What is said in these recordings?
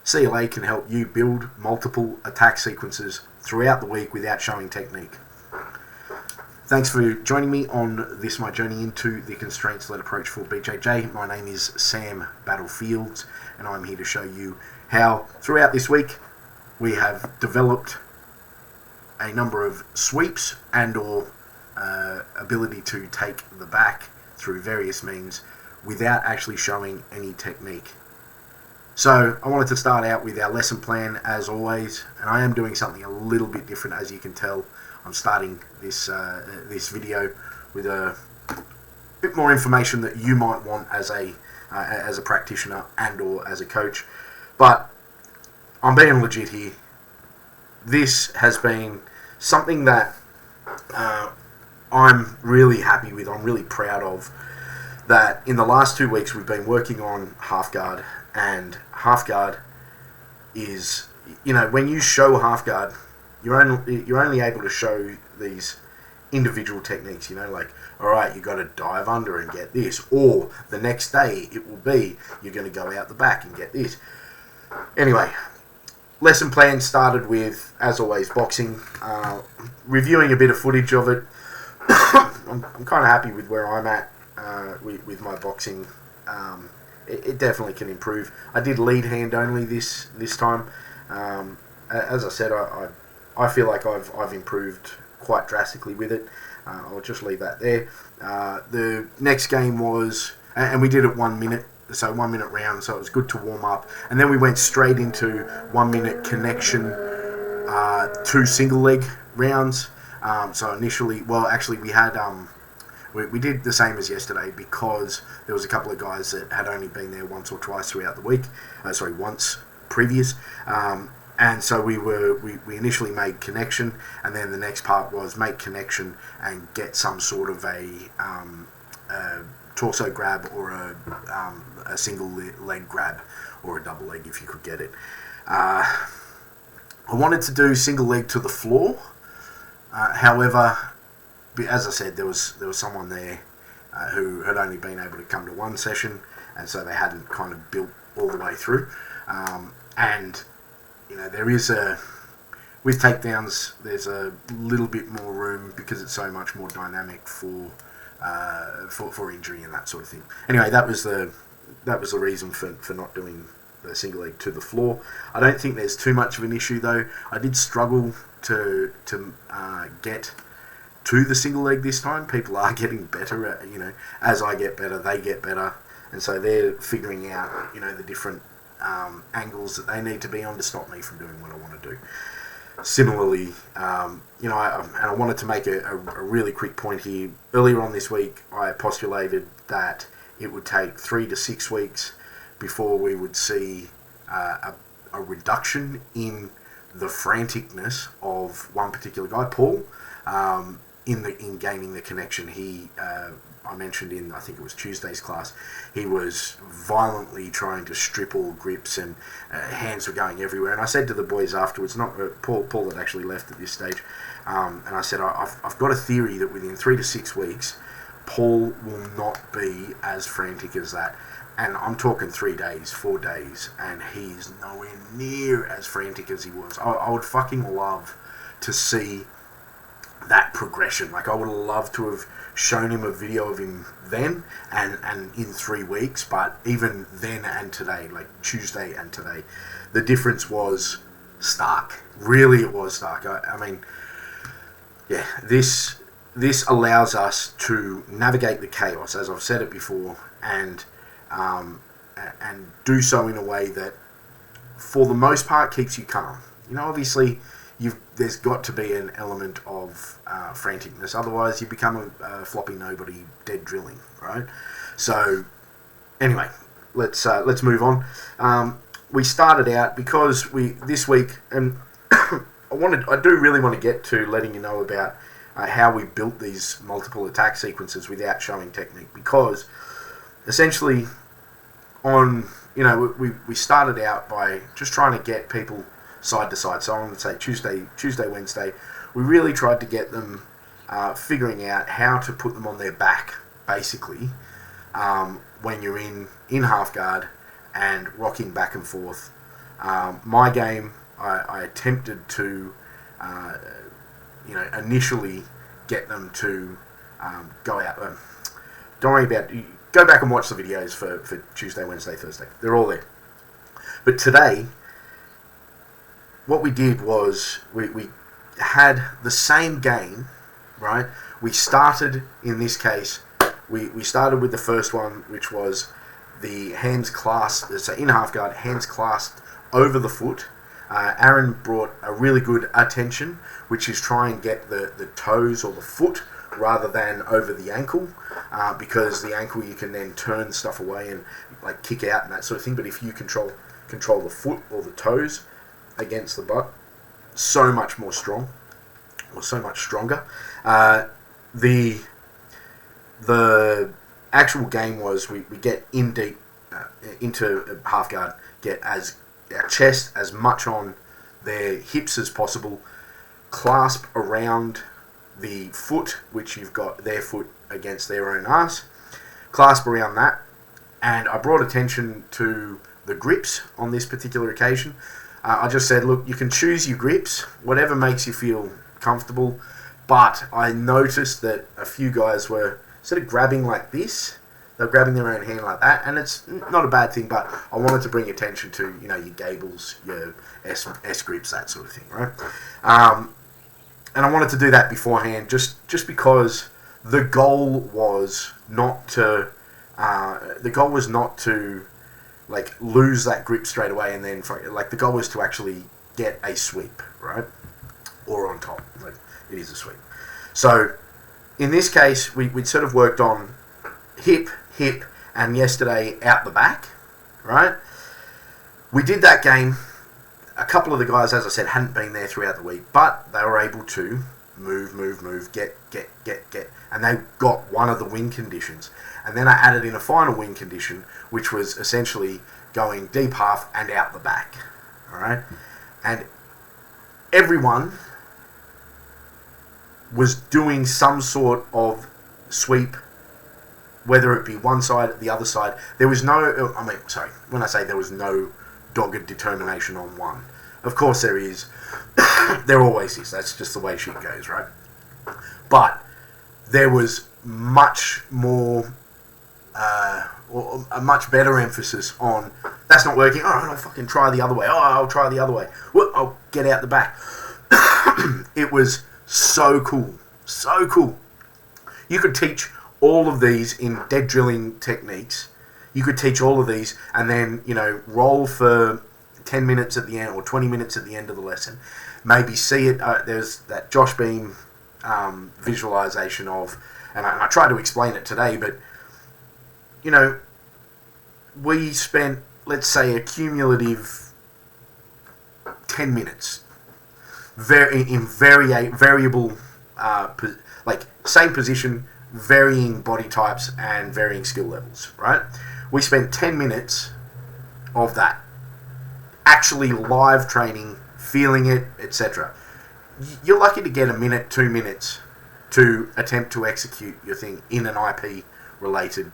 CLA can help you build multiple attack sequences throughout the week without showing technique. Thanks for joining me on this, my journey into the constraints-led approach for BJJ. My name is Sam Battlefields, and I'm here to show you how, throughout this week, we have developed a number of sweeps and or ability to take the back through various means without actually showing any technique. So I wanted to start out with our lesson plan as always, and I am doing something a little bit different, as you can tell. I'm starting this this video with a bit more information that you might want as a practitioner and or as a coach, but I'm being legit here. This has been something that I'm really happy with. I'm really proud of. That in the last 2 weeks we've been working on half guard, and half guard is, when you show half guard, you're only able to show these individual techniques, like, alright, you got to dive under and get this, or the next day it will be, you're going to go out the back and get this. Anyway, lesson plan started with, as always, boxing, reviewing a bit of footage of it. I'm kind of happy with where I'm at with my boxing. It definitely can improve. I did lead hand only this time. As I said, I feel like I've improved quite drastically with it. I'll just leave that there. The next game was, and we did it 1 minute, so 1 minute round, so it was good to warm up. And then we went straight into 1 minute connection, 2 single leg rounds. So initially, we had we did the same as yesterday because there was a couple of guys that had only been there once or twice throughout the week. Once previous. And so we initially made connection, and then the next part was make connection and get some sort of a torso grab or a single leg grab or a double leg if you could get it. I wanted to do single leg to the floor. However, as I said, there was someone there who had only been able to come to one session, and so they hadn't kind of built all the way through. And there is with takedowns, there's a little bit more room because it's so much more dynamic for injury and that sort of thing. Anyway, that was the reason for not doing the single leg to the floor. I don't think there's too much of an issue though. I did struggle to get to the single leg this time. People are getting better at, as I get better, they get better, and so they're figuring out, the different angles that they need to be on to stop me from doing what I want to do. Similarly, I wanted to make a really quick point here. Earlier on this week, I postulated that it would take 3 to 6 weeks before we would see a reduction in the franticness of one particular guy, Paul, in gaining the connection. I mentioned in, I think it was Tuesday's class, he was violently trying to strip all grips and hands were going everywhere. And I said to the boys afterwards, not Paul had actually left at this stage, and I said, I've got a theory that within 3 to 6 weeks, Paul will not be as frantic as that. And I'm talking 3 days, 4 days, and he's nowhere near as frantic as he was. I would fucking love to see that progression. Like, I would have loved to have shown him a video of him then and in 3 weeks, but even then and today, like Tuesday and today, the difference was stark. Really, it was stark. I mean, yeah, this allows us to navigate the chaos, as I've said it before, and do so in a way that, for the most part, keeps you calm. Obviously, there's got to be an element of franticness. Otherwise, you become a floppy nobody, dead drilling, right? So, anyway, let's move on. We started out because this week, and I do really want to get to letting you know about how we built these multiple attack sequences without showing technique, because essentially we started out by just trying to get people side to side. So I'm going to say Tuesday, Wednesday, we really tried to get them figuring out how to put them on their back, basically, when you're in half guard and rocking back and forth My game, I attempted to, initially get them to go out. Don't worry about it. Go back and watch the videos for Tuesday, Wednesday, Thursday. They're all there. But today, what we did was we had the same game, right? We started, in this case, we started with the first one, which was the hands clasped, so in half guard, hands clasped over the foot. Aaron brought a really good attention, which is try and get the toes or the foot rather than over the ankle, because the ankle you can then turn stuff away and like kick out and that sort of thing. But if you control the foot or the toes against the butt, so much more strong, or so much stronger. The actual game was we get in deep into half guard, get our chest as much on their hips as possible, clasp around the foot, which you've got their foot against their own ass, clasp around that, and I brought attention to the grips on this particular occasion. I just said, look, you can choose your grips, whatever makes you feel comfortable, but I noticed that a few guys were instead of grabbing like this, they're grabbing their own hand like that, and it's not a bad thing, but I wanted to bring attention to, your Gables, your S grips, that sort of thing, right? And I wanted to do that beforehand, just because the goal was not to like lose that grip straight away, and then like the goal was to actually get a sweep, right? Or on top, like it is a sweep. So in this case, we'd sort of worked on hip, and yesterday out the back, right? We did that game. A couple of the guys, as I said, hadn't been there throughout the week, but they were able to move, get, and they got one of the win conditions. And then I added in a final win condition, which was essentially going deep half and out the back, all right? And everyone was doing some sort of sweep, whether it be one side, the other side. There was no, when I say there was no dogged determination on one. Of course there is. There always is. That's just the way shit goes, right? But there was much more, or a much better emphasis on, that's not working, alright, I'll fucking try the other way. Oh, I'll try the other way. I'll get out the back. It was so cool. So cool. You could teach all of these in dead drilling techniques. You could teach all of these and then, roll for 10 minutes at the end or 20 minutes at the end of the lesson. Maybe see it. There's that Josh Beam visualization of, and I tried to explain it today, but, we spent, let's say, a cumulative 10 minutes in variable, like same position, varying body types and varying skill levels, right? We spent 10 minutes of that actually live training, feeling it, etc. You're lucky to get a minute, 2 minutes to attempt to execute your thing in an IP related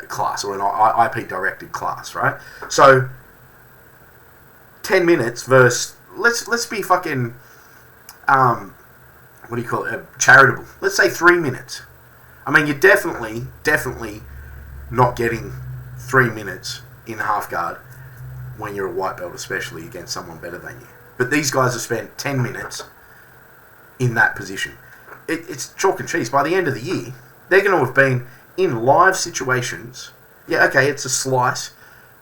class or an IP directed class, right? So 10 minutes versus let's be fucking what do you call it? Charitable. Let's say 3 minutes. I mean, you're definitely not getting 3 minutes in half guard when you're a white belt, especially against someone better than you. But these guys have spent 10 minutes in that position. It's chalk and cheese. By the end of the year, they're going to have been in live situations. Yeah, okay, it's a slice,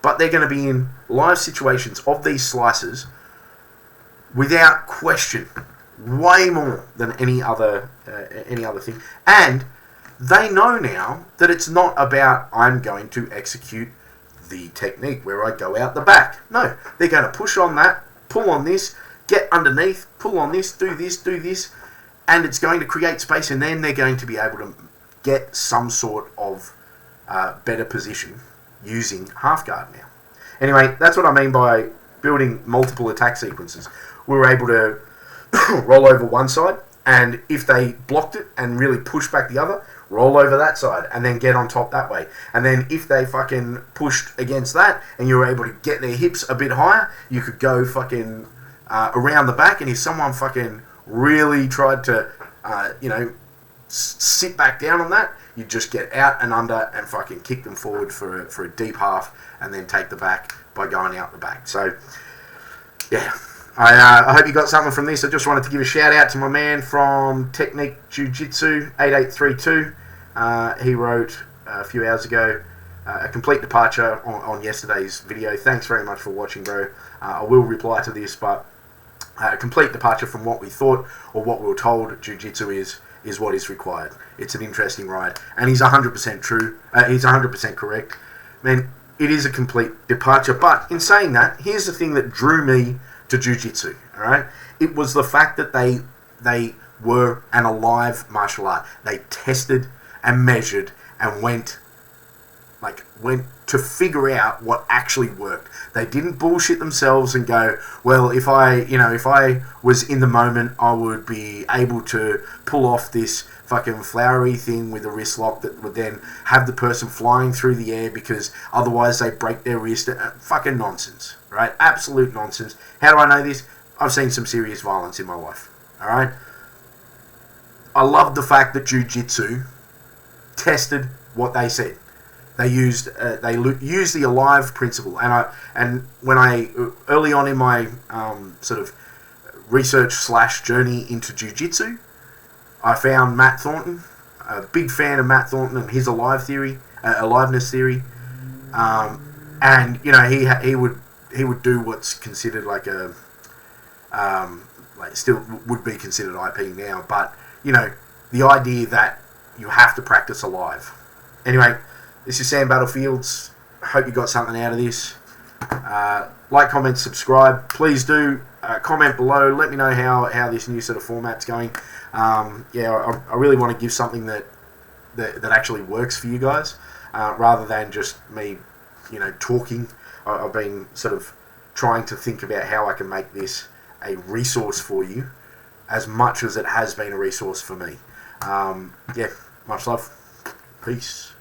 but they're going to be in live situations of these slices without question, way more than any other thing. And they know now that it's not about I'm going to execute the technique where I go out the back. No, they're going to push on that, pull on this, get underneath, pull on this, do this, and it's going to create space, and then they're going to be able to get some sort of better position using half guard now. Anyway, that's what I mean by building multiple attack sequences. We were able to roll over one side, and if they blocked it and really pushed back the other, roll over that side, and then get on top that way. And then if they fucking pushed against that, and you were able to get their hips a bit higher, you could go fucking around the back, and if someone fucking really tried to, sit back down on that, you just get out and under and fucking kick them forward for a deep half, and then take the back by going out the back. So, yeah. I hope you got something from this. I just wanted to give a shout out to my man from Technique Jiu-Jitsu, 8832. He wrote a few hours ago a complete departure on yesterday's video. Thanks very much for watching, bro. I will reply to this, but a complete departure from what we thought or what we were told Jiu-Jitsu is what is required. It's an interesting ride, and he's 100% true. He's 100% correct. Man, it is a complete departure. But in saying that, here's the thing that drew me to Jiu-Jitsu, all right? It was the fact that they were an alive martial art. They tested and measured and went to figure out what actually worked. They didn't bullshit themselves and go, well, if I was in the moment, I would be able to pull off this fucking flowery thing with a wrist lock that would then have the person flying through the air because otherwise they break their wrist. Fucking nonsense, right? Absolute nonsense. How do I know this? I've seen some serious violence in my life, all right? I love the fact that Jiu-Jitsu tested what they said. They used the alive principle, and when I early on in my sort of research / journey into Jiu-Jitsu, I found Matt Thornton, a big fan of Matt Thornton and his aliveness theory, and he would do what's considered like a still would be considered IP now, but the idea that you have to practice alive. Anyway, this is Sam Battlefields. Hope you got something out of this. Like, comment, subscribe. Please do comment below. Let me know how this new sort of format's going. I really want to give something that actually works for you guys, rather than just me, talking. I've been sort of trying to think about how I can make this a resource for you, as much as it has been a resource for me. Much love. Peace.